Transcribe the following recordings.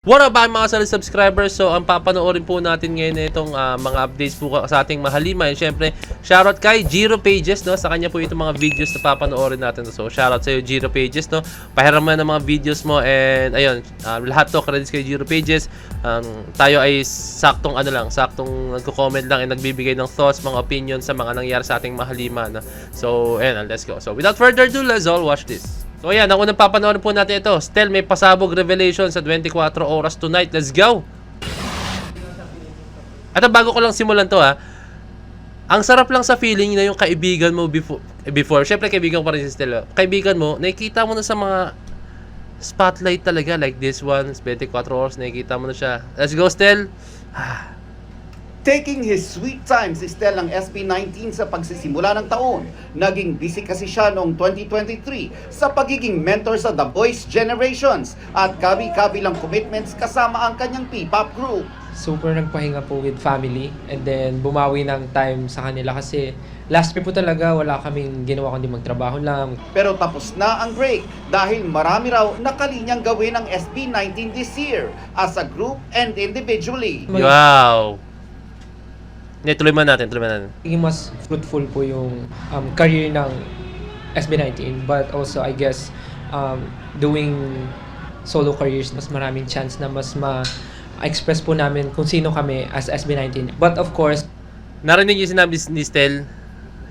What up mga solid subscribers? So ang papanoorin po natin ngayon itong mga updates po sa ating mahalima. And syempre, shoutout kay Jiro Pages, no? Sa kanya po itong mga videos na papanoorin natin. So shoutout sa iyo Jiro Pages, no? Pahiram mo ng mga videos mo and ayun, lahat to credits kay Jiro Pages. Tayo ay saktong saktong nagko-comment lang and nagbibigay ng thoughts, mga opinions sa mga nangyari sa ating mahalima, no? So ayun, let's go. So without further ado, let's all watch this. So ayan, ang unang papanoorin po natin ito. Stel may pasabog revelation sa 24 oras tonight. Let's go! At bago ko lang simulan to ang sarap lang sa feeling na yung kaibigan mo before. Syempre kaibigan ko pa rin si Stel. Kaibigan mo, nakikita mo na sa mga spotlight talaga. Like this one, 24 hours, nakikita mo na siya. Let's go, Stel! Taking his sweet time si Stel ng SB19 sa pagsisimula ng taon. Naging busy kasi siya noong 2023 sa pagiging mentor sa The Voice Generations at kabi-kabilang commitments kasama ang kanyang P-pop group. Super nagpahinga po with family and then bumawi ng time sa kanila kasi last year po talaga wala kaming ginawa kundi magtrabaho lang. Pero tapos na ang break dahil marami raw nakalinyang gawin ng SB19 this year as a group and individually. Wow! Tuloy mo natin. Maging mas fruitful po yung career ng SB19 but also I guess doing solo careers mas maraming chance na mas ma-express po namin kung sino kami as SB19. But of course, Narinig yung sinabi ni Stel.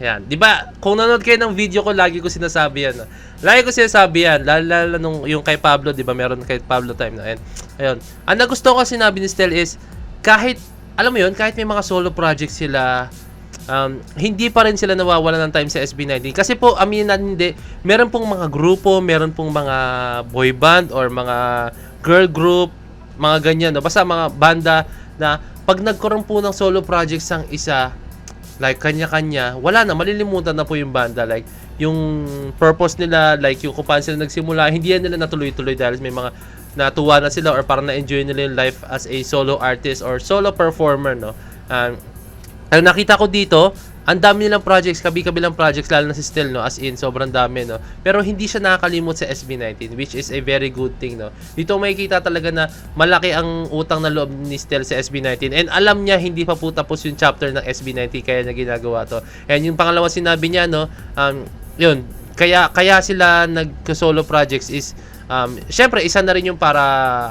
Yan. Di ba, kung nanonood kayo ng video ko, lagi ko sinasabi yan. Lagi ko sinasabi yan. Lalo nung yung kay Pablo, di ba, meron kay Pablo time na. Ayun. Ang nagusto ko sinabi ni Stel is, kahit, alam mo yun, kahit may mga solo projects sila, hindi pa rin sila nawawala ng time sa SB19. Kasi po, aminan hindi, meron pong mga grupo, meron pong mga boy band or mga girl group, mga ganyan. No? Basta mga banda na pag nagkaroon po ng solo projects ang isa, like kanya-kanya, wala na, malilimutan na po yung banda. Like, yung purpose nila, like yung kung paano sila nagsimula, hindi yan nila natuloy-tuloy dahil may mga natuwa na sila or parang na-enjoy nila yung life as a solo artist or solo performer, no? Ang nakita ko dito, ang dami nilang projects, kabi-kabilang projects, lalo na si Stel, no? As in, sobrang dami, no? Pero hindi siya nakakalimot sa SB19, which is a very good thing, no? Dito makikita talaga na malaki ang utang na loob ni Stel sa SB19 and alam niya hindi pa po tapos yung chapter ng SB19 kaya niya ginagawa to. And yung pangalawang sinabi niya, no? Yun, kaya sila nag-solo projects is syempre isa na rin yung para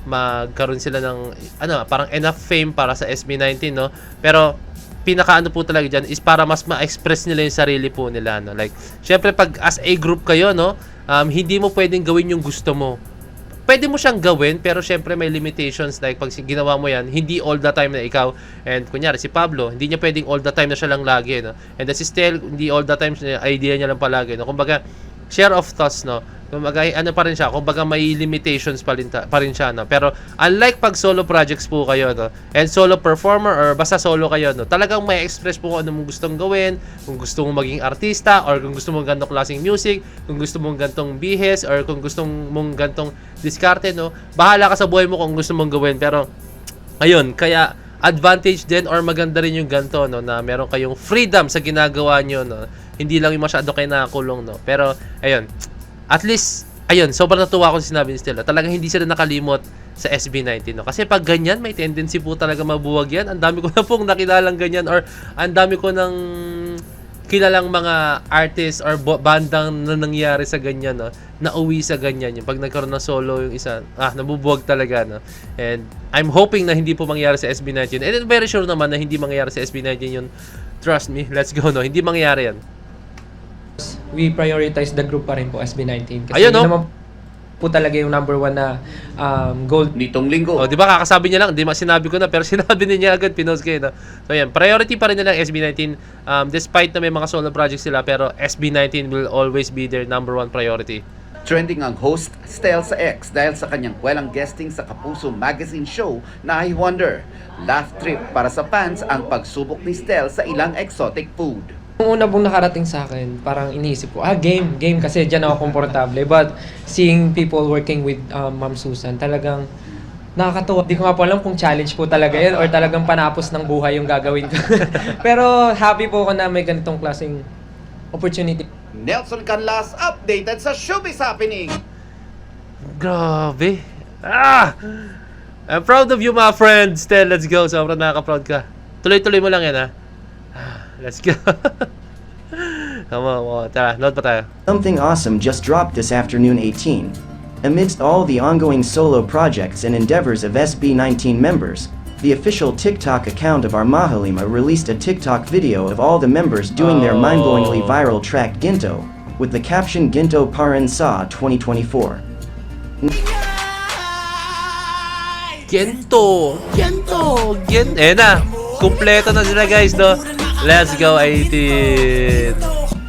magkaroon sila ng parang enough fame para sa SB19, no? Pero pinakaano po talaga diyan is para mas ma-express nila yung sarili po nila, no? Like syempre pag as a group kayo, no, hindi mo pwedeng gawin yung gusto mo. Pwede mo siyang gawin pero syempre may limitations, like pag ginawa mo yan, hindi all the time na ikaw. And kunyari si Pablo, hindi niya pwedeng all the time na siya lang lagi, no? And si Stel, hindi all the time idea niya lang palagi, no? Kumbaga share of thoughts, no? Kumbaga pa rin siya, kumbaga may limitations pa rin siya, no? Pero unlike pag solo projects po kayo, no, and solo performer or basta solo kayo, no, talagang may express po kung ano mong gustong gawin, kung gusto mong maging artista or kung gusto mong gantong klaseng music, kung gusto mong gantong bihes or kung gusto mong gantong diskarte, no, bahala ka sa buhay mo kung gusto mong gawin. Pero ayun, kaya advantage din or maganda rin yung ganto, no, na meron kayong freedom sa ginagawa nyo, no. Hindi lang yung masyado kayo nakakulong, no. Pero ayun, at least, ayun, sobrang natuwa ako sa sinabi ni Stella. Talagang hindi sila nakalimot sa SB19, no? Kasi pag ganyan, may tendency po talaga mabuwag yan. Ang dami ko na pong nakilalang ganyan or ang dami ko ng kilalang mga artists or bandang na nangyari sa ganyan, no? Nauwi sa ganyan. Yung pag nagkaroon ng solo yung isa, nabubuwag talaga, no? And I'm hoping na hindi po mangyari sa SB19. And I'm very sure naman na hindi mangyari sa SB19 yun. Trust me, let's go, no? Hindi mangyari yan. we prioritize the group pa rin po SB19 kasi ayun, yun no? naman po talaga yung number one na goal Nitong linggo. Oh, di ba kakasabi niya lang, di sinabi ko na pero sinabi niya agad, pinost kayo, no? So yan, priority pa rin nila SB19 despite na may mga solo projects sila, pero SB19 will always be their number one priority. Trending ang host Stel sa X dahil sa kanyang kwelang guesting sa Kapuso Magazine show na I Wonder. Laugh trip para sa fans ang pagsubok ni Stel sa ilang exotic food. Yung una pong nakarating sa akin, parang iniisip ko, game kasi dyan ako komportable. But seeing people working with Ma'am Susan, talagang nakakatuwa. Di ko nga po alam kung challenge po talaga yan or talagang panapos ng buhay yung gagawin ko. Pero happy po ako na may ganitong klaseng opportunity. Nelson Canlas updated sa Showbiz Happening. Grabe. I'm proud of you, my friend. Stel, let's go. Sobrang nakaka-proud ka. Tuloy-tuloy mo lang yan, ha? Let's go. Come on. Tara, load pa tayo. Something awesome just dropped this afternoon 18. Amidst all the ongoing solo projects and endeavors of SB19 members, the official TikTok account of our Mahalima released a TikTok video of all the members doing their mind-blowingly viral track Ginto, with the caption Ginto Paran Sa 2024. Gento! Eh na! Kumpleto na sila, guys, no? Let's go, 18!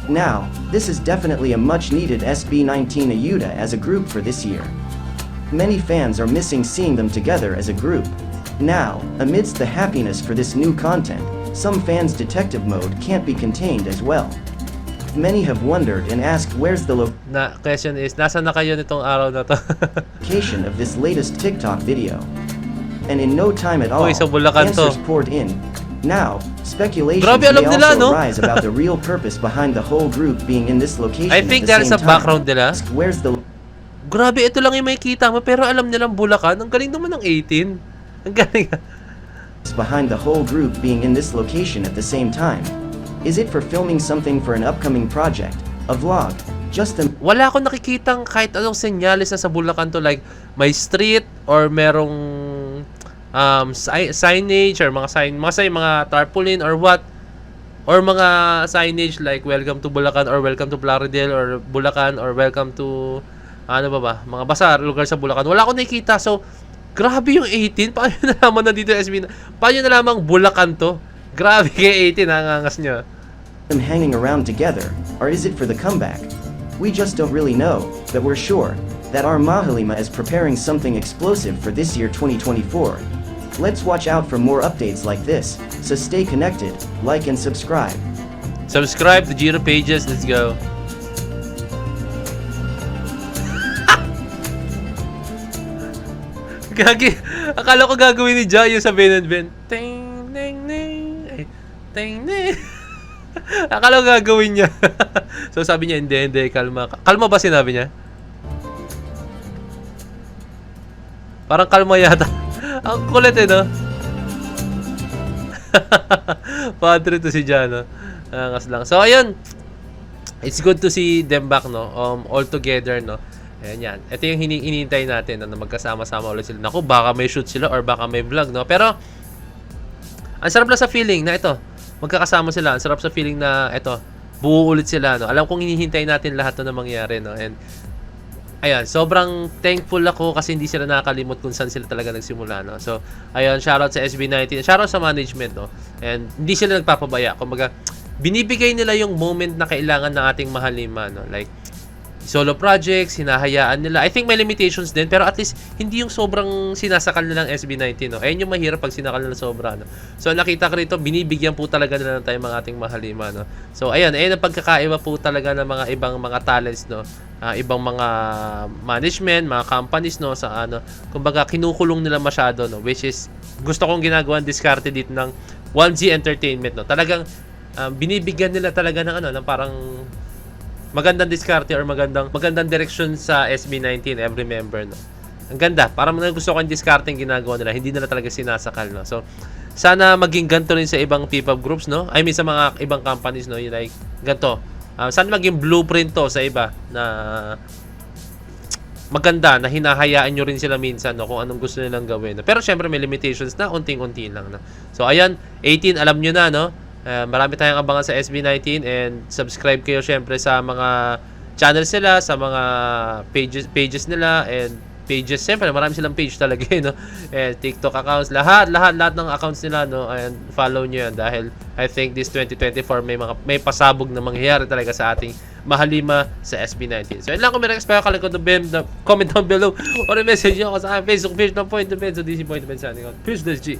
Now, this is definitely a much-needed SB19 Ayuda as a group for this year. Many fans are missing seeing them together as a group. Now, amidst the happiness for this new content, some fans' detective mode can't be contained as well. Many have wondered and asked where's the Question is, nasa na kayo nitong araw na to? location of this latest TikTok video. And in no time at all, Uy, sa Bulacan to. answers poured in. Now, speculations Grabe, may alam nila, also no? arise about the real purpose behind the whole group being in this location I at think the dahil sa same time. background nila. Where's the Grabe, ito lang yung makikita mo, pero alam nilang Bulacan. Ang galing naman ng 18. Ang galing. behind the whole group being in this location at the same time? Is it for filming something for an upcoming project, a vlog, just a Wala akong nakikitang kahit anong senyales na sa Bulacan to, like may street or merong signage or mga tarpaulin or what, or mga signage like welcome to Bulacan or welcome to Plaridel or Bulacan or welcome to mga bazaar, lugar sa Bulacan. Wala akong nakikita. So grabe yung 18. Paano nalaman na dito SB? Paano nalamang Bulacan to? Grabe kay 18, nangangas nyo. them hanging around together, or is it for the comeback? We just don't really know, but we're sure that our Mahalima is preparing something explosive for this year 2024. Let's watch out for more updates like this, so stay connected, like and subscribe. Subscribe to Giro Pages. Let's go. Gagi. Akala ko gagawin ni Jai yung sa Ben and Ben. Ting, ting, ting. Ay, ting, ting. Akala ko gagawin niya. So sabi niya, hindi, kalma. Kalma ba sinabi niya? Parang kalma yata. Ang kulit no? Padre to si Jan, no? Angas lang. So, ayun. It's good to see them back, no? All together, no? Ayan yan. Ito yung hinihintay natin, no? Na magkasama-sama ulit sila. Naku, baka may shoot sila or baka may vlog, no? Pero, ang sarap lang sa feeling na ito. Magkakasama sila. Ang sarap sa feeling na ito. Buo ulit sila, no? Alam kong hinihintay natin lahat na mangyari, no? And, ayan, sobrang thankful ako kasi hindi sila nakakalimot kung saan sila talaga nagsimula, no? So, ayun, shoutout sa SB19, shoutout sa management, no? And hindi sila nagpapabaya. Kumbaga, binibigay nila yung moment na kailangan ng ating Mahalima, no? Like, solo projects, hinahayaan nila. I think may limitations din, pero at least hindi yung sobrang sinasakal nila ng SB19, no? Ayun yung mahirap pag sinakal nila sobra, no? So, nakita ko rito, binibigyan po talaga nila ng tayo mga ating Mahalima, no? So, ayun ang pagkakaiba po talaga ng mga ibang mga talents, no? Ibang mga management, mga companies, no, sa kumbaga kinukulong nila masyado, no, which is gusto kong ginagawa diskarte dito ng 1G Entertainment, no. Talagang binibigyan nila talaga ng ng parang magandang diskarte or magandang direction sa SB19 every member, no. Ang ganda, parang gusto ko yung diskarte yung ginagawa nila, hindi nila talaga sinasakal, no. So sana maging ganito rin sa ibang P-pop groups, no. I mean sa mga ibang companies, no, like ganito. Saan maging blueprint to sa iba na maganda, na hinahayaan nyo rin sila minsan, no, kung anong gusto nilang gawin. Pero syempre may limitations na unting-unti lang. No? So ayan, 18 alam nyo na, no? Marami tayong abangan sa SB19 and subscribe kayo syempre sa mga channels nila, sa mga pages nila and pages. Siyempre, marami silang page talaga, no? TikTok accounts, lahat ng accounts nila, no? And follow nyo yan dahil I think this 2024 may pasabog na mangyayari talaga sa ating Mahalima sa SB19. So, yun lang. Kung may request pa kayo, comment down below or message nyo ako sa aking Facebook page ng Point to Pen. So, DC Point to Pen sa ating. Peace, G.